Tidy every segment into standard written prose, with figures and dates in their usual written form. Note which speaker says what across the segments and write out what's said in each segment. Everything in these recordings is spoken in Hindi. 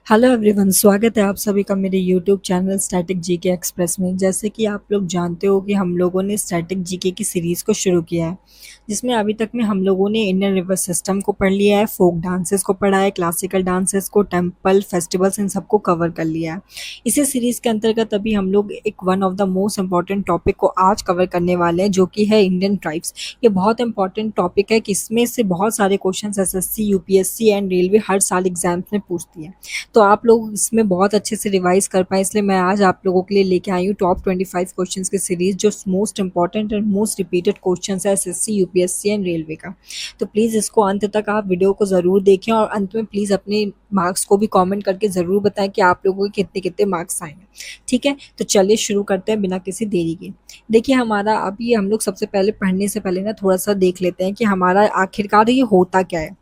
Speaker 1: हेलो एवरीवन, स्वागत है आप सभी का मेरे YouTube channel static GK express में। जैसे कि आप लोग जानते हो कि हम लोगों ने स्टैटिक जीके की सीरीज़ को शुरू किया है, जिसमें अभी तक में हम लोगों ने इंडियन रिवर सिस्टम को पढ़ लिया है, फोक डांसेस को पढ़ा है, क्लासिकल डांसेस को, टेम्पल फेस्टिवल्स, इन सबको कवर कर लिया है। इसी सीरीज़ के अंतर्गत अभी हम लोग एक one of the most important topic को आज कवर करने वाले हैं, जो कि है इंडियन ट्राइब्स। ये बहुत इंपॉर्टेंट टॉपिक है कि इसमें से बहुत सारे question SSC, UPSC and railway हर साल एग्जाम्स में पूछती है। तो आप लोग इसमें बहुत अच्छे से रिवाइज कर पाएँ, इसलिए मैं आज आप लोगों के लिए लेके आई हूँ टॉप 25 क्वेश्चंस की सीरीज, जो most important and most repeated questions है एसएससी, यूपीएससी एंड रेलवे का। तो प्लीज़ इसको अंत तक आप वीडियो को ज़रूर देखें और अंत में प्लीज़ अपने मार्क्स को भी कमेंट करके ज़रूर बताएं कि आप लोगों के कितने कितने मार्क्स आए हैं। ठीक है, तो चलिए शुरू करते हैं बिना किसी देरी के। देखिए, हमारा अभी हम लोग सबसे पहले पढ़ने से पहले ना थोड़ा सा देख लेते हैं कि हमारा आखिरकार ये होता क्या है।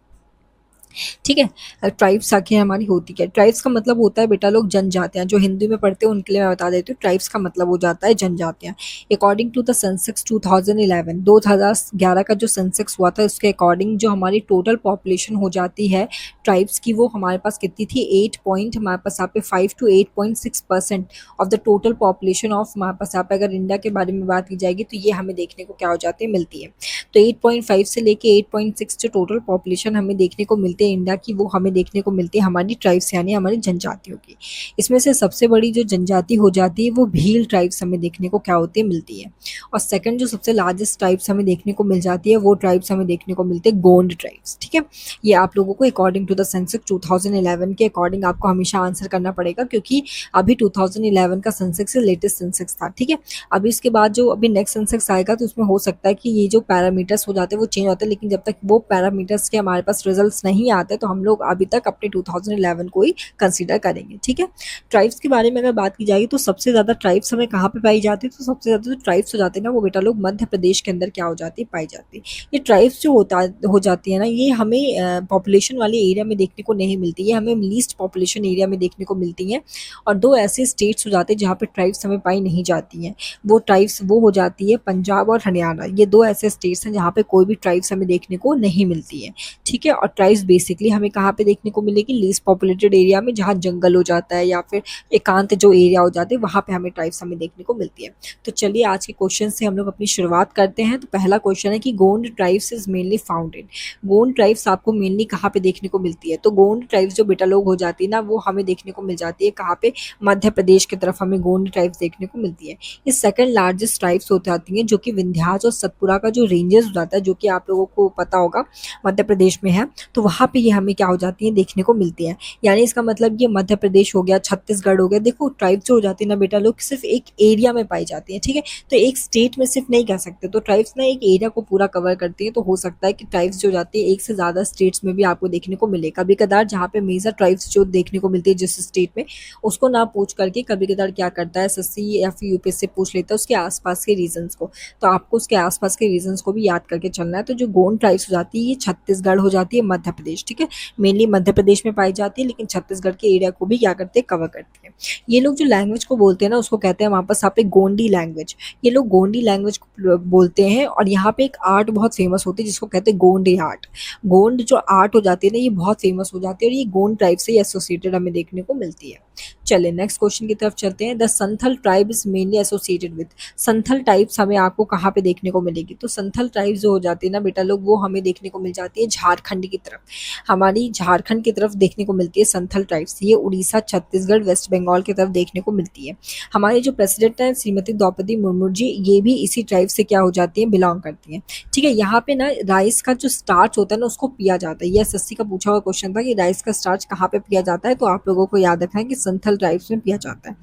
Speaker 1: ठीक है, ट्राइब्स आखिर हमारी होती क्या है। ट्राइब्स का मतलब होता है बेटा लोग जनजातियां, जो हिंदी में पढ़ते हैं उनके लिए मैं बता देती हूँ। ट्राइब्स का मतलब हो जाता है जनजातियां। अकॉर्डिंग टू द सेंसेक्स 2011, 2011 का जो सेंसेक्स हुआ था, उसके अकॉर्डिंग जो हमारी टोटल पॉपुलेशन हो जाती है ट्राइब्स की, वो हमारे पास कितनी थी, 8 पॉइंट हमारे पास यहाँ पे 5 to 8.6% of the total population of हमारे पास यहाँ पे अगर इंडिया के बारे में बात की जाएगी तो ये हमें देखने को क्या हो जाती है, मिलती है। तो 8.5 से लेके 8.6 जो टोटल पॉपुलेशन हमें देखने को मिलती है इंडिया की, वो हमें देखने को मिलती है हमारी ट्राइब्स यानी हमारी जनजातियों की। इसमें से सबसे बड़ी जो जनजाति हो जाती है वो भील ट्राइब्स हमें देखने को क्या होती है, मिलती है। और सेकंड जो सबसे लार्जेस्ट ट्राइब्स हमें देखने को मिल जाती है, वो ट्राइब्स हमें देखने को मिलते हैं गोंड ट्राइब्स। ठीक है, ये आप लोगों को अकॉर्डिंग टू द सेंसस 2011 के अकॉर्डिंग आपको हमेशा आंसर करना पड़ेगा, क्योंकि अभी 2011 का सेंसस लेटेस्ट सेंसस था। ठीक है, अभी इसके बाद जो अभी नेक्स्ट सेंसस आएगा तो उसमें हो सकता है कि ये जो पैरामीटर्स हो जाते हैं वो चेंज होते हैं, लेकिन जब तक वो पैरामीटर्स के हमारे पास रिजल्ट्स नहीं आते तो हम लोग अभी तक अपने 2011 को ही कंसीडर करेंगे। ठीक है, ट्राइब्स के बारे में अगर बात की जाएगी तो सबसे ज़्यादा ट्राइब्स हमें कहाँ पे पाई जाती है, तो सबसे ज़्यादा जो ट्राइब्स हो जाती है ना, वो बेटा लोग मध्य प्रदेश के अंदर क्या हो जाती है, पाई जाती है। ये ट्राइब्स जो हो जाती है ना, ये हमें पॉपुलेशन वाले एरिया में देखने को नहीं मिलती, ये हमें लीस्ट पॉपुलेशन एरिया में देखने को मिलती है। और दो ऐसे स्टेट्स हो जाते हैं जहाँ पे ट्राइब्स हमें पाई नहीं जाती हैं। वो ट्राइब्स वो हो जाती है पंजाब और हरियाणा। ये दो ऐसे स्टेट्स हैं जहाँ पे कोई भी ट्राइब्स हमें देखने को नहीं मिलती है। ठीक है, और ट्राइब्स बेसिकली हमें कहाँ पे देखने को मिलेगी, लीस्ट पॉपुलेटेड एरिया में, जहाँ जंगल हो जाता है या फिर एकांत जो एरिया हो जाते हैं, वहाँ पे हमें ट्राइब्स हमें देखने को मिलती है। तो चलिए आज के क्वेश्चन से हम लोग अपनी शुरुआत करते हैं। तो पहला क्वेश्चन है कि Gond tribes is mainly found in. Gond tribes आपको मेनली कहाँ पे देखने को मिलती है, तो गोंड ट्राइब्स जो बेटा लोग हो जाती है ना, वो हमें देखने को मिल जाती है कहाँ पे, मध्य प्रदेश की तरफ हमें गोंड ट्राइब्स देखने को मिलती है। ये सेकंड लार्जेस्ट ट्राइब्स होती आती हैं, जो कि विंध्याचल और सतपुरा का जो रेंजेस हो जाता है, जो कि आप लोगों को पता होगा मध्य प्रदेश में है, तो वहाँ पे ये हमें क्या हो जाती है, देखने को मिलती है। यानी इसका मतलब ये मध्य प्रदेश हो गया, छत्तीसगढ़ हो गया। देखो, ट्राइब्स जो हो जाती है ना बेटा लोग, सिर्फ एक एरिया में पाई जाती है। ठीक है, तो एक स्टेट में सिर्फ नहीं कह सकते, तो ट्राइब्स ना एक एरिया को पूरा कवर करती है। तो हो सकता है कि ट्राइब्स जो जाती है एक से ज़्यादा स्टेट्स में भी आपको देखने को मिले। कभी कदार जहाँ पे मेजर ट्राइब्स जो देखने को मिलती है जिस स्टेट में, उसको ना पूछ करके कभी कदार क्या करता है एसएससी या फिर यूपीएससी से पूछ लेता है उसके आसपास के रीजन्स को। तो आपको उसके आसपास के रीजन्स को भी याद करके चलना है। तो जो गोंड ट्राइब्स हो जाती है, ये छत्तीसगढ़ हो जाती है, मध्य प्रदेश। ठीक है, मेनली मध्य प्रदेश में पाई जाती है, लेकिन छत्तीसगढ़ के एरिया को भी क्या करते हैं, कवर करते हैं। ये लोग जो लैंग्वेज को बोलते हैं ना, उसको कहते हैं वहाँ पर यहाँ पे गोंडी लैंग्वेज। ये लोग गोंडी लैंग्वेज को बोलते हैं। और यहाँ पे एक आर्ट बहुत फेमस होती है जिसको कहते हैं गोंडी आर्ट। गोंड जो आर्ट हो जाती है ना, ये बहुत फेमस हो जाती है, और ये गोंड ट्राइब से एसोसिएटेड हमें देखने को मिलती है। चलिए नेक्स्ट क्वेश्चन की तरफ चलते हैं। The Santhal tribe is mainly associated with. Santhal types हमें आपको कहाँ पे देखने को मिलेगी, तो संथल ट्राइब्स जो हो जाती है ना बेटा लोग, वो हमें देखने को मिल जाती है झारखंड की तरफ। हमारी झारखंड की तरफ देखने को मिलती है संथल ट्राइब्स। ये उड़ीसा, छत्तीसगढ़, वेस्ट बंगाल की तरफ देखने को मिलती है। हमारी जो प्रेसिडेंट है श्रीमती द्रौपदी मुर्मू जी, ये भी इसी ट्राइब से क्या हो जाती है, बिलोंग करती हैं। ठीक है, यहाँ पे ना राइस का जो स्टार्च होता है ना, उसको पिया जाता है। ये एसएससी का पूछा हुआ क्वेश्चन था कि राइस का स्टार्च कहाँ पे पिया जाता है, तो आप लोगों को याद रखना है कि संथल ट्राइब्स में पिया जाता है।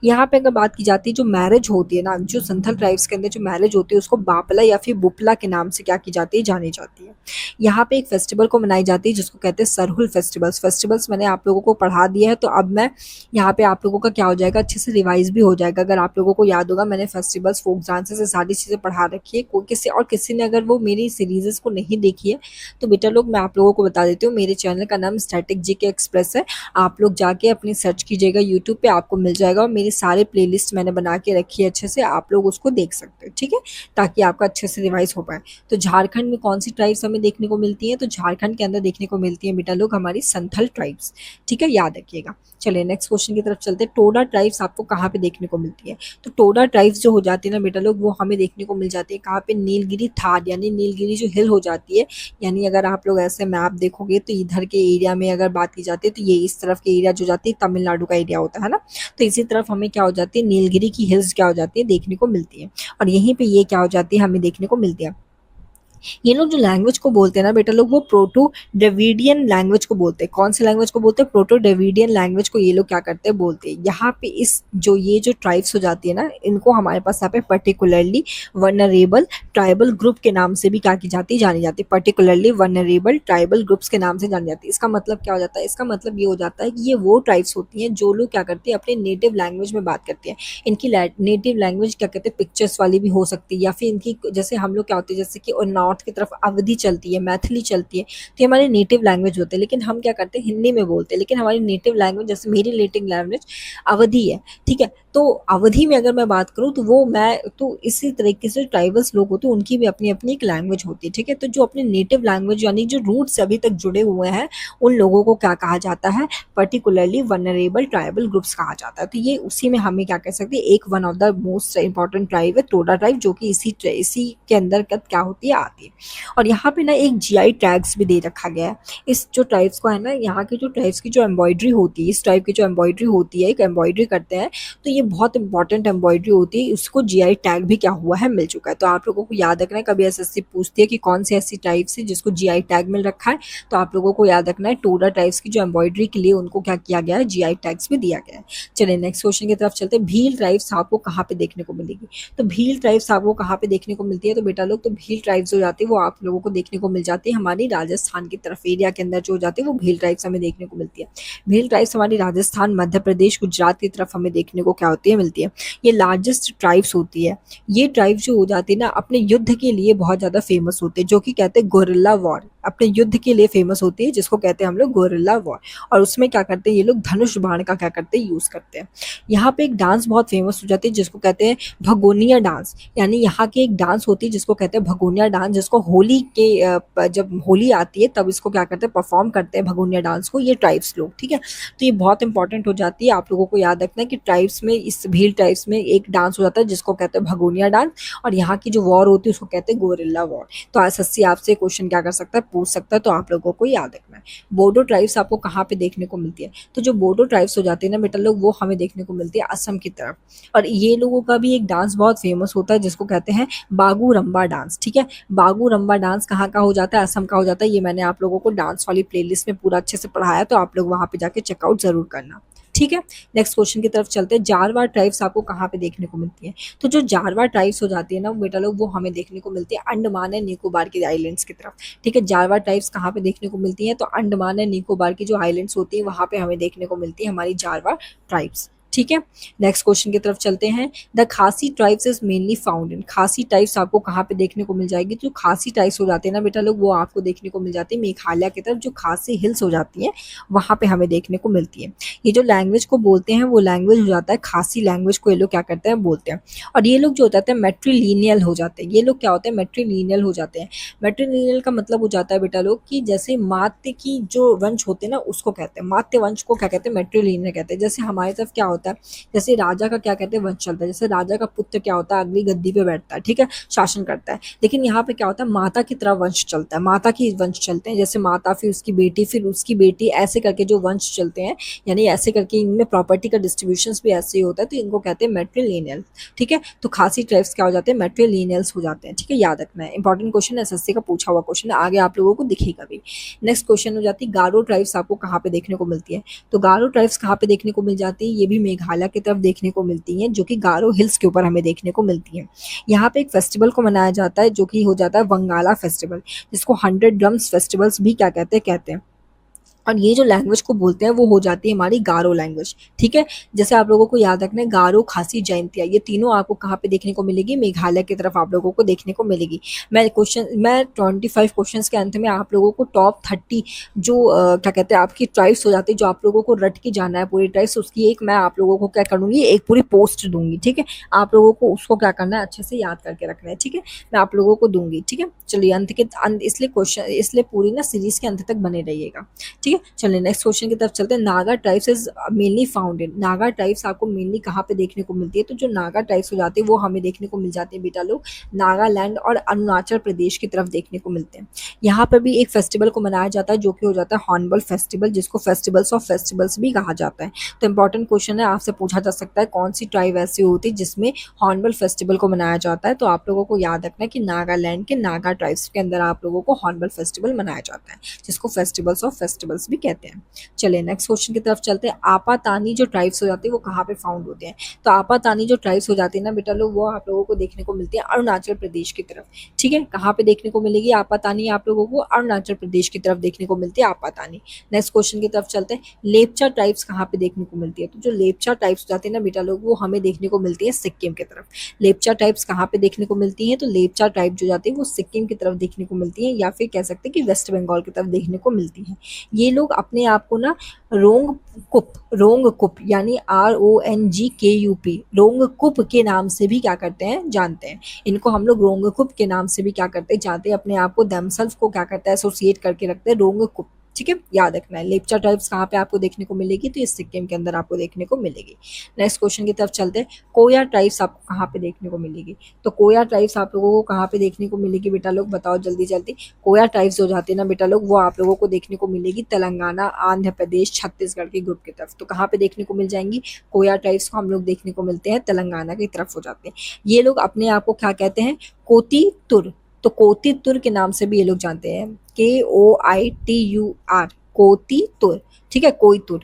Speaker 1: यहाँ पे अगर बात की जाती है, जो मैरिज होती है ना, जो संथल ट्राइब्स के अंदर जो मैरिज होती है, उसको बापला या फिर बुपला के नाम से क्या की जाती है, जानी जाती है। यहाँ पे एक फेस्टिवल को मनाई जाती है जिसको कहते हैं सरहुल फेस्टिवल्स। फेस्टिवल्स मैंने आप लोगों को पढ़ा दिया है, तो अब मैं यहाँ पे आप लोगों का क्या हो जाएगा, अच्छे से रिवाइज भी हो जाएगा। अगर आप लोगों को याद होगा, मैंने फेस्टिवल्स, फोक डांसेस, ये सारी चीज़ें पढ़ा रखी है। कोई किसी ने अगर वो मेरी सीरीजेस को नहीं देखी है, तो बेटा लोग मैं आप लोगों को बता देती हूँ, मेरे चैनल का नाम स्टैटिक जीके एक्सप्रेस है। आप लोग जाके अपनी सर्च कीजिएगा कीजिएगा यूट्यूब पे, आपको मिल जाएगा और मेरी सारे प्लेलिस्ट मैंने बना के रखी है अच्छे से, आप लोग उसको देख सकते हो, ठीक है, ताकि आपका अच्छे से रिवाइज हो पाए। तो झारखंड में कौन सी ट्राइब्स हमें देखने को मिलती हैं? तो झारखंड के अंदर देखने को मिलती है बेटा लोग हमारी संथल ट्राइब्स, ठीक है, याद रखिएगा। चलिए नेक्स्ट क्वेश्चन की तरफ चलते हैं। टोडा ट्राइब्स आपको कहाँ पे देखने को मिलती है? तो टोडा ट्राइब्स जो हो जाती है ना बेटा लोग, वो हमें देखने को मिल जाती है कहाँ पे? नीलगिरी थार, यानी नीलगिरी जो हिल हो जाती है, यानी अगर आप लोग ऐसे मैप देखोगे तो इधर के एरिया में अगर बात की जाती है तो ये इस तरफ के एरिया जो जाती है तमिलनाडु का एरिया होता है ना, तो इसी तरफ हमें क्या हो जाती है? नीलगिरी की हिल्स क्या हो जाती है? देखने को मिलती है। और यहीं पे ये क्या हो जाती है? हमें देखने को मिलती है। ये लोग जो लैंग्वेज को बोलते हैं ना बेटा लोग, वो प्रोटो ड्रेविडियन लैंग्वेज को बोलते हैं। कौन सी लैंग्वेज को बोलते हैं? प्रोटो ड्रेविडियन लैंग्वेज को ये लोग क्या करते हैं? बोलते हैं। यहाँ पे इस जो ये जो ट्राइब्स हो जाती है ना, इनको हमारे पास यहाँ पे पर्टिकुलरली वनरेबल ट्राइबल ग्रुप के नाम से भी क्या की जाती है? जानी जाती है। पर्टिकुलरली वनरेबल ट्राइबल ग्रुप्स के नाम से जानी जाती है। इसका मतलब क्या हो जाता है? इसका मतलब ये हो जाता है कि ये वो ट्राइब्स होती हैं जो लोग क्या करते हैं? अपने नेटिव लैंग्वेज में बात करते हैं। इनकी नेटिव लैंग्वेज क्या कहते हैं? पिक्चर्स वाली भी हो सकती है, या फिर इनकी जैसे हम लोग क्या होते हैं, जैसे कि नॉर्थ की तरफ अवधी चलती है, मैथिली चलती है, तो ये हमारी नेटिव लैंग्वेज होते हैं। लेकिन हम क्या करते हैं? हिंदी में बोलते हैं, लेकिन हमारी नेटिव लैंग्वेज, जैसे मेरी नेटिव लैंग्वेज अवधी है, ठीक है, तो अवधी में अगर मैं बात करूँ तो वो मैं तो इसी तरीके से ट्राइबल्स लोग होते हैं, उनकी भी अपनी अपनी एक लैंग्वेज होती है, ठीक है। तो जो अपनी नेटिव लैंग्वेज यानी जो रूट से अभी तक जुड़े हुए हैं, उन लोगों को क्या कहा जाता है? पर्टिकुलरली वनरेबल ट्राइबल ग्रुप्स कहा जाता है। तो ये उसी में हमें क्या कह सकते हैं? एक one of the most important tribe है टोडा ट्राइब, जो कि इसी के अंदर क्या होती है? आती है। और यहाँ पे ना एक जीआई टैग्स भी दे रखा गया है इस जो ट्राइब्स को है ना, यहाँ के जो ट्राइब्स की जो एम्ब्रॉयडरी होती है, इस ट्राइब की जो एम्ब्रॉयडरी होती है, एक एम्ब्रॉयडरी करते हैं, तो ये बहुत इंपॉर्टेंट एम्ब्रॉयडरी होती है, इसको जीआई टैग भी क्या हुआ है? मिल चुका है। तो आप लोगों को याद रखना है, कभी एसएससी पूछती है कि कौन सी ऐसी ट्राइब्स है जिसको जीआई टैग मिल रखा है, तो आप लोगों को याद रखना है टोडा ट्राइब्स की जो एम्ब्रॉयडरी के लिए उनको क्या किया गया है? जीआई टैग्स भी दिया गया है। चलिए नेक्स्ट क्वेश्चन की तरफ चलते हैं। भील ट्राइब्स आपको कहाँ पे देखने को मिलेगी? तो भील ट्राइब्स आपको कहाँ पे देखने को मिलती है? तो बेटा लोग, तो भील ट्राइब्स जो जाती है वो आप लोगों को देखने को मिल जाती है हमारी राजस्थान की तरफ एरिया के अंदर जो हो जाती है, वो भील ट्राइब्स हमें देखने को मिलती है। भील ट्राइब्स हमारी राजस्थान, मध्य प्रदेश, गुजरात की तरफ हमें देखने को क्या होती है? मिलती है। ये लार्जेस्ट ट्राइब्स होती है। ये ट्राइब्स जो हो जाती है ना, अपने युद्ध के लिए बहुत ज्यादा फेमस होते हैं, जो कि कहते हैं गोरिल्ला वॉर। अपने युद्ध के लिए फेमस होती है, जिसको कहते हैं हम लोग गोरिल्ला वॉर। और उसमें क्या करते हैं ये लोग? धनुष बाण का क्या करते हैं? यूज करते हैं। यहाँ पे एक डांस बहुत फेमस हो जाती है जिसको कहते हैं भगोनिया डांस, यानी यहाँ की एक डांस होती है जिसको कहते हैं भगोनिया डांस, जिसको होली के जब होली आती है तब इसको क्या करते हैं? परफॉर्म करते हैं भगोनिया डांस को ये ट्राइब्स लोग, ठीक है। तो ये बहुत इंपॉर्टेंट हो जाती है, आप लोगों को याद रखना है कि ट्राइब्स में, इस भील ट्राइब्स में एक डांस हो जाता है जिसको कहते हैं भगोनिया डांस, और यहाँ की जो वॉर होती है उसको कहते हैं गोरिल्ला वॉर। तो एसएससी आपसे क्वेश्चन क्या कर सकता है? पूछ सकता है, तो आप लोगों को याद रखना है। बोडो ट्राइब्स आपको कहाँ पे देखने को मिलती है? तो जो बोडो ट्राइब्स हो जाती है ना बेटा लोग, वो हमें देखने को मिलती है असम की तरफ। और ये लोगों का भी एक डांस बहुत फेमस होता है जिसको कहते हैं बागू रंबा डांस, ठीक है। बागू रंबा डांस कहाँ का हो जाता है? असम का हो जाता है। ये मैंने आप लोगों को डांस वाली प्लेलिस्ट में पूरा अच्छे से पढ़ाया, तो आप लोग वहां पे जाके चेकआउट जरूर करना, ठीक है। नेक्स्ट क्वेश्चन की तरफ चलते हैं। जारवार ट्राइब्स आपको कहाँ पे देखने को मिलती है? तो जो जारवार ट्राइब्स हो जाती है ना बेटा लोग, वो हमें देखने को मिलती है अंडमान एंड निकोबार के आइलैंड्स की तरफ, ठीक है। जारवार ट्राइब्स कहाँ पे देखने को मिलती है? तो अंडमान एंड निकोबार की जो आइलैंड्स होती है वहां पे हमें देखने को मिलती है हमारी जारवार ट्राइब्स, ठीक है। नेक्स्ट क्वेश्चन की तरफ चलते हैं। द खासी tribes is mainly found in, खासी ट्राइब्स आपको कहाँ पे देखने को मिल जाएगी? जो खासी ट्राइब्स हो जाते हैं ना बेटा लोग, वो आपको देखने को मिल जाती है मेघालय की तरफ, जो खासी हिल्स हो जाती है वहां पे हमें देखने को मिलती है। ये जो लैंग्वेज को बोलते हैं वो लैंग्वेज हो जाता है खासी लैंग्वेज को, ये लोग क्या करते हैं? बोलते हैं। और ये लोग जो होते हैं मेट्रीलिनियल हो जाते हैं। ये लोग क्या होते हैं? मेट्रीलिनियल हो जाते हैं। मेट्रीलिनियल का मतलब हो जाता है बेटा लोग कि जैसे मात्य की जो वंश होते हैं ना उसको कहते हैं, मात्य वंश को क्या कहते हैं? मेट्रीलिनियल कहते हैं। जैसे हमारी तरफ क्या होता है, जैसे राजा का क्या कहते हैं? वंश चलता है। जैसे राजा का पुत्र क्या होता है? अगली गद्दी पे बैठता है, ठीक है, शासन करता है। लेकिन यहाँ पे क्या होता है? माता की तरह वंश चलता है, माता की वंश चलते हैं, जैसे माता, फिर उसकी बेटी, फिर उसकी बेटी, ऐसे करके जो वंश चलते हैं, यानी ऐसे करके इनमें प्रॉपर्टी का डिस्ट्रीब्यूशन भी ऐसे ही होता है, तो इनको कहते हैं मेट्रीलिनियल, ठीक है। तो खासी ट्राइब्स क्या हो जाते हैं? मेट्रीलिनियल्स हो जाते हैं, ठीक है, याद रखना है। इंपॉर्टेंट क्वेश्चन, एसएससी का पूछा हुआ क्वेश्चन है, आगे आप लोगों को दिखेगा भी। नेक्स्ट क्वेश्चन हो जाती है गारो ट्राइब्स आपको कहाँ पे देखने को मिलती है? तो गारो ट्राइब्स कहाँ पे देखने को मिल जाती है? ये भी मेघालय की तरफ देखने को मिलती हैं, जो कि गारो हिल्स के ऊपर हमें देखने को मिलती हैं। यहाँ पे एक फेस्टिवल को मनाया जाता है जो कि हो जाता है वंगाला फेस्टिवल, जिसको 100 ड्रम्स फेस्टिवल्स भी क्या कहते हैं? और ये जो लैंग्वेज को बोलते हैं वो हो जाती है हमारी गारो लैंग्वेज। ठीक है, जैसे आप लोगों को याद रखना है गारो, खासी, जयंतिया, ये तीनों आपको कहाँ पे देखने को मिलेगी, मेघालय की तरफ आप लोगों को देखने को मिलेगी। मैं 25 क्वेश्चंस के अंत में आप लोगों को टॉप 30 जो क्या कहते हैं आपकी ट्राइब्स हो जाती है, जो आप लोगों को रट के जाना है पूरी ट्राइब्स, उसकी एक मैं आप लोगों को क्या करूंगी, एक पूरी पोस्ट दूंगी। ठीक है, आप लोगों को उसको क्या करना है, अच्छे से याद करके रखना है। ठीक है, मैं आप लोगों को दूंगी। ठीक है, चलिए इसलिए क्वेश्चन, इसलिए पूरी ना सीरीज के अंत तक बने रहिएगा। ठीक है, चलिए नेक्स्ट क्वेश्चन की तरफ चलते हैं। Naga tribes is mainly found in, Naga tribes आपको मेनली कहाँ पे देखने को मिलती है, तो जो नागा ट्राइब्स हो जाती है वो हमें देखने को मिल जाती है बेटा लोग नागालैंड और अरुणाचल प्रदेश की तरफ देखने को मिलते हैं। यहाँ पर भी एक फेस्टिवल को मनाया जाता है जो कि हो जाता है हॉर्नबिल फेस्टिवल, जिसको फेस्टिवल्स ऑफ फेस्टिवल्स भी कहा जाता है। तो इंपॉर्टेंट क्वेश्चन है, आपसे पूछा जा सकता है कौन सी ट्राइब ऐसी होती है जिसमें हॉर्नबिल फेस्टिवल को मनाया जाता है, तो आप लोगों को याद रखना है कि नागालैंड के नागा ट्राइब्स के अंदर आप लोगों को हॉर्नबिल फेस्टिवल मनाया जाता है, जिसको फेस्टिवल्स ऑफ फेस्टिवल्स भी कहते हैं। चलिए नेक्स्ट क्वेश्चन की तरफ चलते हैं। आपातानी जो ट्राइब्स हो जाती है वो कहाँ पे फाउंड होते हैं, तो आपातानी जो ट्राइब्स हो जाती है ना बेटा लोग, वो आप लोगों को देखने को मिलती है अरुणाचल प्रदेश की तरफ। ठीक है, कहाँ पे देखने को मिलेगी आपातानी, आप लोगों को अरुणाचल प्रदेश की तरफ देखने को मिलती है आपातानी। नेक्स्ट क्वेश्चन की तरफ चलते हैं। लेपचा ट्राइब्स कहाँ पे देखने को मिलती है, तो जो लेपचा ट्राइब्स हो जाती है ना बेटा लोग, वो हमें देखने को मिलती है सिक्किम की तरफ। लेपचा ट्राइब्स कहाँ पे देखने को मिलती है, तो लेपचा ट्राइब जो जाती है वो सिक्किम की तरफ देखने को मिलती है, या फिर कह सकते हैं कि वेस्ट बंगाल की तरफ देखने को मिलती है। ये लोग अपने आप को ना रोंगकुप यानी RONGKUP रोंगकुप के नाम से भी क्या करते हैं, जानते हैं। इनको हम लोग रोंगकुप के नाम से भी क्या करते हैं, जानते हैं। अपने आप को दमसेल्फ को क्या करता है, एसोसिएट करके रखते हैं रोंगकुप। ठीक है, याद रखना है। लेपचा ट्राइब्स कहाँ पे आपको देखने को मिलेगी, तो ये सिक्किम के अंदर आपको देखने को मिलेगी। नेक्स्ट क्वेश्चन की तरफ चलते हैं। कोया ट्राइब्स आपको कहाँ पे देखने को मिलेगी, तो कोया ट्राइब्स आप लोगों को कहाँ पे देखने को मिलेगी बेटा लोग, बताओ जल्दी जल्दी। कोया ट्राइब्स हो जाती है ना बेटा लोग, वो आप लोगों को देखने को मिलेगी तेलंगाना, आंध्र प्रदेश, छत्तीसगढ़ के ग्रुप की तरफ। तो कहाँ पे देखने को मिल जाएंगी, कोया ट्राइब्स को हम लोग देखने को मिलते हैं तेलंगाना की तरफ हो जाते हैं। ये लोग अपने आप को क्या कहते हैं, कोती तुर। तो कोती तुर के नाम से भी ये लोग जानते हैं, KOITUR, कोती तुर। ठीक है, कोयतुर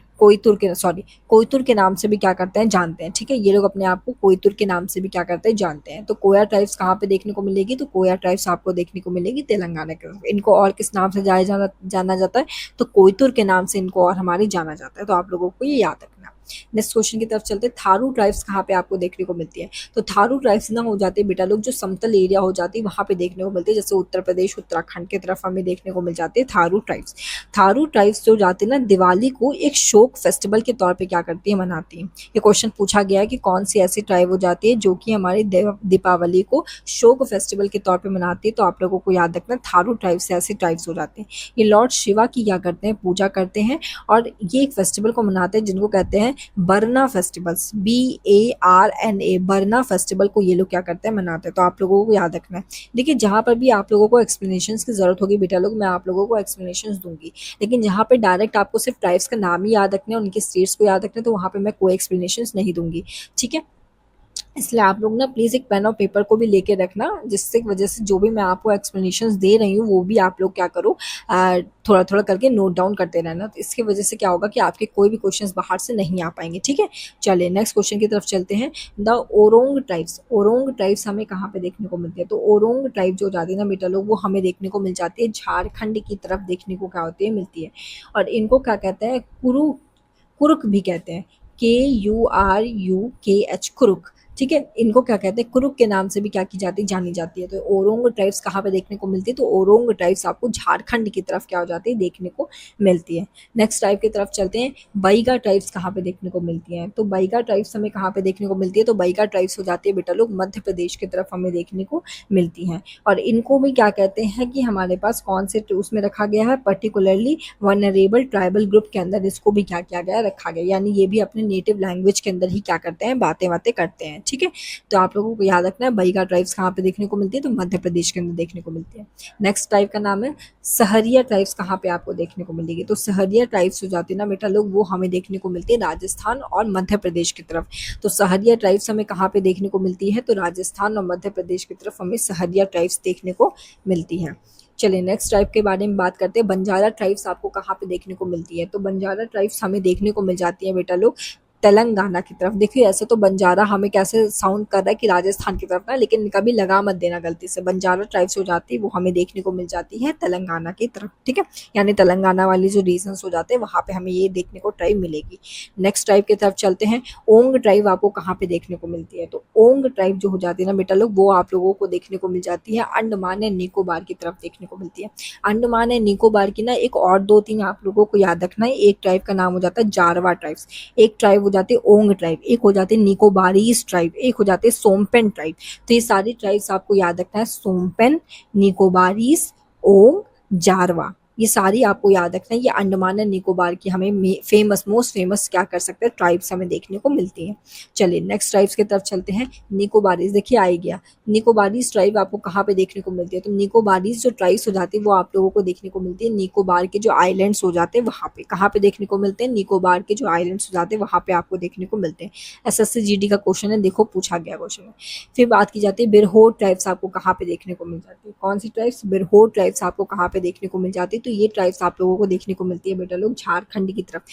Speaker 1: के नाम से भी क्या करते हैं, जानते हैं। ठीक है, ये लोग अपने आप को कोयतुर के नाम से भी क्या करते हैं, जानते हैं। तो कोया ट्राइब्स कहाँ पे देखने को मिलेगी, तो कोया ट्राइब्स आपको देखने को मिलेगी तेलंगाना के तरफ। इनको और किस नाम से जाना जाता है, तो कोयतुर के नाम से इनको और हमारे जाना जाता है। तो आप लोगों को ये याद रखना। नेक्स्ट क्वेश्चन की तरफ चलते हैं। थारू ट्राइब्स कहाँ पे आपको देखने को मिलती है, तो थारू ट्राइब्स ना हो जाते हैं बेटा लोग, जो समतल एरिया हो जाती है वहाँ पे देखने को मिलती है, जैसे उत्तर प्रदेश, उत्तराखंड की तरफ हमें देखने को मिल जाती है थारू ट्राइब्स। थारू ट्राइब्स जो जाते हैं ना, दिवाली को एक शोक फेस्टिवल के तौर पे क्या करती है, मनाती है। ये क्वेश्चन पूछा गया है कि कौन सी ऐसी ट्राइब हो जाती है जो कि हमारी दीपावली को शोक फेस्टिवल के तौर पे मनाती है, तो आप लोगों को याद रखना थारू ट्राइब्स से ऐसी ट्राइब्स हो जाते हैं। ये लॉर्ड शिवा की क्या करते हैं, पूजा करते हैं, और ये एक फेस्टिवल को मनाते हैं जिनको कहते हैं बरना फेस्टिवल्स, BARNA, बरना फेस्टिवल को ये लोग क्या करते हैं, मनाते हैं। तो आप लोगों को याद रखना है। देखिए, जहाँ पर भी आप लोगों को एक्सप्लेनेशन की जरूरत होगी बेटा लोग, मैं आप लोगों को एक्सप्लेनेशन दूंगी, लेकिन जहाँ पे डायरेक्ट आपको सिर्फ ट्राइब्स का नाम ही याद रखना है, उनके स्टेट्स को याद रखना है, तो वहाँ पे मैं कोई एक्सप्लेनेशन नहीं दूंगी। ठीक है, इसलिए आप लोग ना प्लीज़ एक पेन और पेपर को भी लेके रखना, जिससे वजह से जो भी मैं आपको एक्सप्लेनेशंस दे रही हूँ वो भी आप लोग क्या करो, थोड़ा थोड़ा करके नोट डाउन करते रहना। तो इसकी वजह से क्या होगा कि आपके कोई भी क्वेश्चंस बाहर से नहीं आ पाएंगे। ठीक है, चलिए नेक्स्ट क्वेश्चन की तरफ चलते हैं। द ओरोंग ट्राइब्स हमें कहाँ पे देखने को मिलती है, तो ओरोंग ट्राइब जो जाती है ना बेटा लोग, वो हमें देखने को मिल जाती है झारखंड की तरफ देखने को क्या होती है, मिलती है। और इनको क्या कहते हैं, कुरुक भी कहते हैं, KURUKH, कुरुक। ठीक है, इनको क्या कहते हैं, कुरुक के नाम से भी क्या की जाती है, जानी जाती है। तो ओरोंग ट्राइब्स कहाँ पे देखने को मिलती है, तो ओरोंग ट्राइब्स आपको झारखंड की तरफ क्या हो जाती है, देखने को मिलती है। नेक्स्ट ट्राइब की तरफ चलते हैं। बैगा ट्राइब्स कहाँ पे देखने को मिलती हैं, तो बैगा ट्राइब्स हमें कहाँ पे देखने को मिलती है, तो बैगा ट्राइब्स हो जाती है बेटा लोग मध्य प्रदेश की तरफ हमें देखने को मिलती हैं। और इनको भी क्या कहते हैं कि हमारे पास कौन से उसमें रखा गया है, पर्टिकुलरली वनरेबल ट्राइबल ग्रुप के अंदर इसको भी क्या किया गया, रखा गया, यानी ये भी अपने नेटिव लैंग्वेज के अंदर ही क्या करते हैं, बातें करते हैं। ठीक है, तो आप लोगों को याद रखना है बैगा ट्राइब्स कहाँ पे देखने को मिलती है, तो मध्य प्रदेश के अंदर देखने को मिलती है। नेक्स्ट ट्राइब का नाम है सहरिया ट्राइब्स, कहाँ पे आपको देखने को मिलेगी, तो सहरिया ट्राइब्स हो जाती है ना बेटा लोग, वो हमें देखने को मिलती है राजस्थान और मध्य प्रदेश की तरफ। तो सहरिया ट्राइब्स हमें कहाँ पे देखने को मिलती है, तो राजस्थान और मध्य प्रदेश की तरफ हमें सहरिया ट्राइब्स देखने को मिलती है। चलिए नेक्स्ट ट्राइब के बारे में बात करते हैं। बंजारा ट्राइब्स आपको कहाँ पे देखने को मिलती है, तो बंजारा ट्राइब्स हमें देखने को मिल जाती है बेटा लोग तेलंगाना की तरफ। देखिए ऐसे तो बंजारा हमें कैसे साउंड कर रहा है कि राजस्थान की तरफ ना, लेकिन कभी लगा मत देना गलती से, बंजारा ट्राइब्स हो जाती है वो हमें देखने को मिल जाती है तेलंगाना की तरफ, ठीक है। यानी तेलंगाना वाली जो रीजन्स हो जाते हैं वहाँ पे हमें ये देखने को ट्राइब मिलेगी। नेक्स्ट ट्राइब की तरफ चलते हैं। ओंग ट्राइब आपको कहाँ पे देखने को मिलती है? तो ओंग ट्राइब जो हो जाती है ना बेटा लोग, वो आप लोगों को देखने को मिल जाती है अंडमान एंड निकोबार की तरफ देखने को मिलती है। अंडमान एंड निकोबार की ना एक और दो तीन आप लोगों को याद रखना है। एक ट्राइब का नाम हो जाता है जारवा ट्राइब्स, एक ट्राइब हो जाती है ओंग ट्राइब, एक हो जाती है निकोबारीज ट्राइब, एक हो जाती है सोमपेन ट्राइब। तो ये सारी ट्राइब्स आपको याद रखना है, सोमपेन, निकोबारीज, ओंग, जारवा, ये सारी आपको याद रखना है। ये अंडमान एंड निकोबार की हमें फेमस, मोस्ट फेमस क्या कर सकते हैं, ट्राइब्स हमें देखने को मिलती हैं। चलिए नेक्स्ट ट्राइब्स की तरफ चलते हैं। निकोबारीज, देखिए आ ही गया। निकोबारीज ट्राइब आपको कहाँ पे देखने को मिलती है? तो निकोबारीज जो ट्राइब्स हो जाती है वो आप लोगों को देखने को मिलती है निकोबार के जो आइलैंड्स हो जाते हैं वहाँ पे। कहाँ पे देखने को मिलते हैं? निकोबार के जो आइलैंड्स हो जाते हैं वहाँ पे आपको देखने को मिलते हैं। एसएससी जीडी का क्वेश्चन है, देखो पूछा गया क्वेश्चन है। फिर बात की जाती है बिरहोर ट्राइब्स आपको कहाँ पे देखने को मिल जाती है? कौन सी ट्राइब्स? बिरहोर ट्राइब्स आपको कहाँ पे देखने को मिल जाती है? तो ये ट्राइब्स आप लोगों को देखने को मिलती है बेटा लोग झारखंड की तरफ।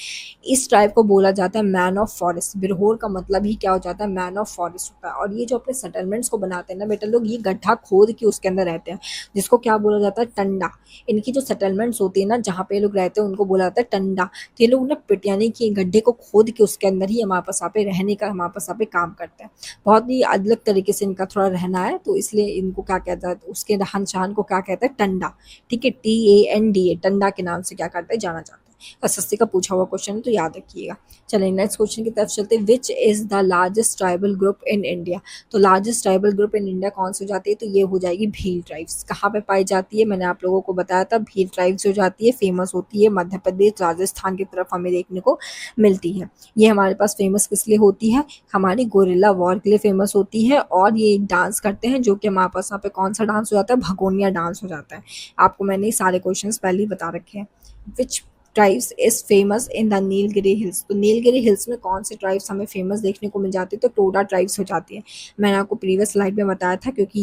Speaker 1: इस ट्राइब को बोला जाता है मैन ऑफ फॉरेस्ट। बिरहोर का मतलब ही क्या हो जाता है? मैन ऑफ फॉरेस्ट होता है। और ये जो अपने सेटलमेंट्स को बनाते हैं ना बेटा लोग, ये गड्ढा खोद के उसके अंदर रहते हैं, जिसको क्या बोला जाता है? टंडा। इनकी जो सेटलमेंट्स होती है ना जहाँ पे ये लोग रहते हैं उनको बोला जाता है टंडा। तो ये लोग ना पिट यानी कि गड्ढे को खोद के उसके अंदर ही हमारे पास यहाँ पे रहने का, हमारे पास यहाँ पे काम करते हैं। बहुत ही अलग तरीके से इनका थोड़ा रहना है, तो इसलिए इनको क्या कहता है, उसके रहन सहन को क्या कहता है? टंडा, ठीक है। TANDA, टंडा के नाम से क्या करता है, जाना जाता है। एसएससी का पूछा हुआ क्वेश्चन है तो याद रखिएगा। चलिए नेक्स्ट क्वेश्चन की तरफ चलते हैं। Which is the largest tribal group in India? तो largest tribal group in India कौन सी हो जाती है? तो ये हो जाएगी भील ट्राइब्स। कहाँ पे पाई जाती है? मैंने आप लोगों को बताया था, भील ट्राइब्स हो जाती है, फेमस होती है मध्य प्रदेश, राजस्थान की तरफ हमें देखने को मिलती है। ये हमारे पास फेमस किस लिए होती है? हमारी गोरिल्ला वॉर के लिए फेमस होती है। और ये एक डांस करते हैं जो कि हमारे पास यहाँ पे कौन सा डांस हो जाता है? भगोनिया डांस हो जाता है। आपको मैंने ये सारे क्वेश्चंस पहले ही बता रखे हैं। Which tribes is famous in the Nilgiri hills? तो नीलगिरी हिल्स में कौन से ट्राइब्स हमें फेमस देखने को मिल जाती है? तो टोडा ट्राइब्स हो जाती है। मैंने आपको प्रीवियस स्लाइड में बताया था, क्योंकि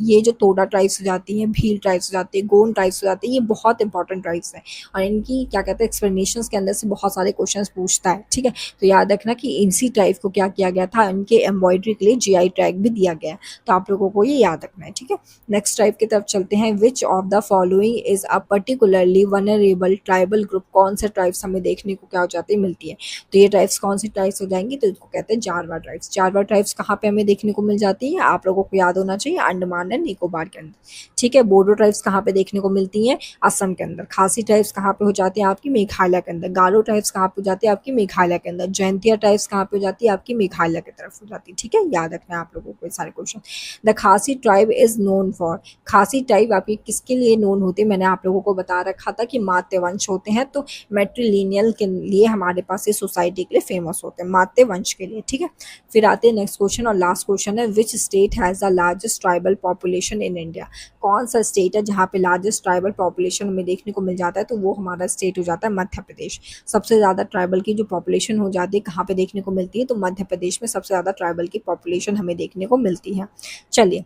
Speaker 1: ये जो टोडा ट्राइब्स हो जाती हैं, भील ट्राइब्स हो जाती है, गोंड ट्राइब्स हो जाती है, ये बहुत इंपॉर्टेंट ट्राइब्स हैं और इनकी क्या कहते हैं एक्सप्लेनेशन के अंदर से बहुत सारे क्वेश्चन पूछता है, ठीक है। तो याद रखना कि इसी ट्राइब को क्या किया गया था, इनके एम्ब्रॉयडरी के लिए GI टैग भी दिया गया है, तो आप लोगों को ये याद रखना है, ठीक है। नेक्स्ट ट्राइब की तरफ चलते हैं। Which of the following is a particularly vulnerable tribal group? कौन से ट्राइब्स हमें देखने को क्या हो जाती है, मिलती है? तो ये ट्राइब्स कौन सी ट्राइब्स हो जाएंगी? तो इसको कहते हैं जारवा ट्राइब्स। जारवा ट्राइब्स कहाँ पे हमें देखने को मिल जाती है? आप लोगों को याद होना चाहिए, अंडमान एंड निकोबार के अंदर, ठीक है। बोडो ट्राइब्स कहाँ पे देखने को मिलती हैं? असम के अंदर। खासी ट्राइब्स कहाँ पे हो जाती है? आपकी मेघालय के अंदर। गारो ट्राइब्स कहाँ पे हो जाती है? आपकी मेघालय के अंदर। जयंतिया ट्राइब्स कहाँ पे हो जाती है? आपकी मेघालय की तरफ हो जाती है, ठीक है। याद रखना है आप लोगों को ये सारे क्वेश्चन। द खासी ट्राइब इज नोन फॉर? खासी ट्राइब आपकी किसके लिए नोन होती है? मैंने आप लोगों को बता रखा था कि मात्य वंश होते हैं, तो मैट्रिलिनियल के लिए हमारे पास ये सोसाइटी के लिए फेमस होते हैं, मात्य वंश के लिए, ठीक है। फिर आते हैं नेक्स्ट क्वेश्चन, और लास्ट क्वेश्चन है। Which state has the largest tribal population in India? कौन सा स्टेट है जहाँ पे लार्जेस्ट ट्राइबल पॉपुलेशन हमें देखने को मिल जाता है? तो वो हमारा स्टेट हो जाता है मध्य प्रदेश। सबसे ज़्यादा ट्राइबल की जो पॉपुलेशन हो जाती है कहाँ पे देखने को मिलती है? तो मध्य प्रदेश में सबसे ज़्यादा ट्राइबल की पॉपुलेशन हमें देखने को मिलती है। चलिए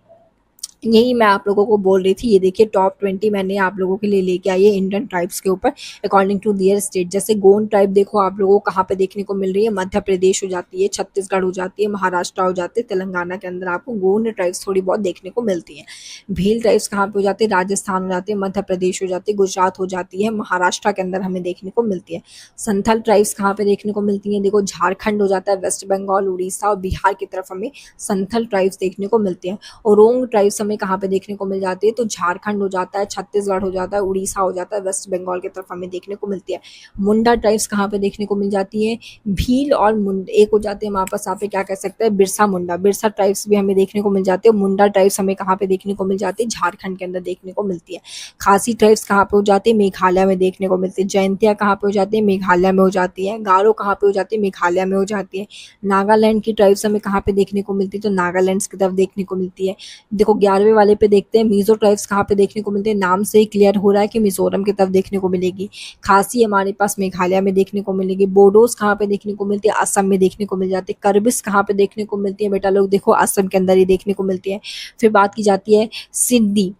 Speaker 1: यही मैं आप लोगों को बोल रही थी। ये देखिए टॉप 20 मैंने आप लोगों के लिए लेके आई है इंडियन ट्राइब्स के ऊपर अकॉर्डिंग टू दियर स्टेट। जैसे गोंड ट्राइब देखो आप लोगों को कहाँ पे देखने को मिल रही है? मध्य प्रदेश हो जाती है, छत्तीसगढ़ हो जाती है, महाराष्ट्र हो जाती है, तेलंगाना के अंदर आपको गोंड ट्राइब्स थोड़ी बहुत देखने को मिलती है। भील ट्राइब्स कहाँ पे हो जाती है? राजस्थान हो जाती है, मध्य प्रदेश हो जाती है, गुजरात हो जाती है, महाराष्ट्र के अंदर हमें देखने को मिलती है। संथल ट्राइब्स कहाँ पे देखने को मिलती है? देखो झारखंड हो जाता है, वेस्ट बंगाल, उड़ीसा और बिहार की तरफ हमें संथल ट्राइब्स देखने को मिलती है। और रोंग ट्राइब्स हमें कहाँ पे देखने को मिल जाती है? तो झारखंड हो जाता है, छत्तीसगढ़ हो जाता है, उड़ीसा हो जाता है, वेस्ट बंगाल की तरफ हमें देखने को मिलती है। मुंडा ट्राइब्स कहाँ पे देखने को मिल जाती है? भील और मुंड एक हो जाते हैं हमारे पास, यहाँ पे क्या कह सकते हैं, बिरसा मुंडा। बिरसा ट्राइब्स भी हमें देखने को मिल जाती है। मुंडा ट्राइब्स हमें कहाँ पे देखने को मिल जाती है? झारखंड के अंदर देखने को मिलती है। खासी ट्राइब्स कहाँ पे हो जाती है? मेघालय में देखने को मिलती है। जयंतिया कहाँ पे हो जाती है? मेघालय में हो जाती है। गारो कहाँ पे हो जाती है? मेघालय में हो जाती है। नागालैंड की ट्राइब्स हमें कहाँ पे देखने को मिलती है? तो नागालैंड की तरफ देखने को मिलती है। देखो 11वें वाले पे देखते हैं, मिजो ट्राइब्स कहाँ पे देखने को मिलते हैं? नाम से ही क्लियर हो रहा है कि मिजोरम की तरफ देखने को मिलेगी। खासी हमारे पास मेघालय में देखने को मिलेगी। बोडोस कहाँ पे देखने को मिलती है? असम में देखने को मिल जाती है। कर्बिस कहाँ पे देखने को मिलती है बेटा लोग? देखो असम के अंदर ही देखने को मिलती है। फिर बात की जाती है सिंधी।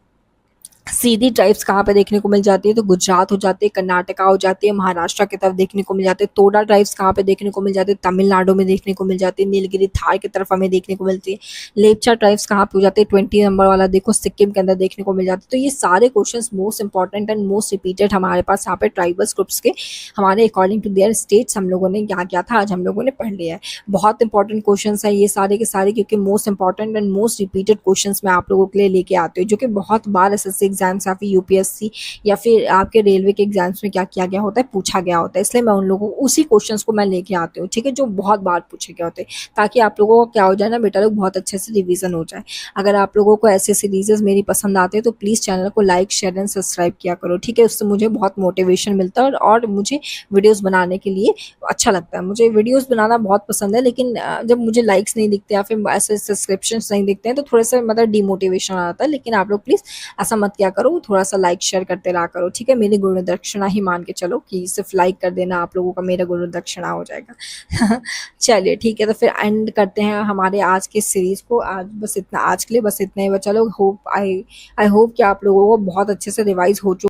Speaker 1: सीधी ट्राइब्स कहाँ पे देखने को मिल जाती है, तो गुजरात हो जाती है, कर्नाटका हो जाती है, महाराष्ट्र की तरफ देखने को मिल जाती है। तोड़ा ट्राइब्स कहाँ पे देखने को मिल जाती है, तमिलनाडु में देखने को मिल जाती है। नीलगिरी थार की तरफ हमें देखने को मिलती है। लेपचा ट्राइब्स कहाँ पे हो जाती है, 20 नंबर वाला देखो, सिक्किम के अंदर देखने को मिल जाती है। तो ये सारे question most important and most repeated हमारे पास यहाँ पे ट्राइबल्स ग्रुप्स के हमारे अकॉर्डिंग टू देयर स्टेट्स हम लोगों ने क्या किया था, आज हम लोगों ने पढ़ लिया है। बहुत इंपॉर्टेंट क्वेश्चन है ये सारे के सारे, क्योंकि most important and most repeated question मैं आप लोगों के लिए लेके आती हूँ, जो कि बहुत बार एसएससी एग्जाम्स या फिर यूपीएससी या फिर आपके रेलवे के एग्जाम्स में क्या किया गया होता है, पूछा गया होता है। इसलिए मैं उन लोगों उसी क्वेश्चंस को मैं लेके आती हूँ, ठीक है, जो बहुत बार पूछे गए होते हैं, ताकि आप लोगों को क्या हो जाए ना बेटा लोग, बहुत अच्छे से रिवीजन हो जाए। अगर आप लोगों को ऐसे सीरीजेस मेरी पसंद आते हैं तो प्लीज़ चैनल को लाइक शेयर एंड सब्सक्राइब किया करो, ठीक है। उससे मुझे बहुत मोटिवेशन मिलता है और मुझे वीडियोस बनाने के लिए अच्छा लगता है। मुझे वीडियोस बनाना बहुत पसंद है, लेकिन जब मुझे लाइक्स नहीं दिखते या फिर ऐसे सब्सक्रिप्शंस नहीं दिखते हैं तो थोड़ा सा मतलब डिमोटिवेशन आ जाता है। लेकिन आप लोग प्लीज़ ऐसा मत किया करो, थोड़ा सा लाइक शेयर करते रहा करो, ठीक है। मेरी गुरु दक्षिणा ही मान के चलो कि सिर्फ लाइक कर देना आप लोगों का मेरा गुरु दक्षिणा हो जाएगा। चलिए ठीक है, तो फिर एंड करते हैं हमारे आज के सीरीज को। आज बस इतना, आज के लिए बस इतना ही। चलो होप आई होप कि आप लोगों को बहुत अच्छे से रिवाइज हो चुका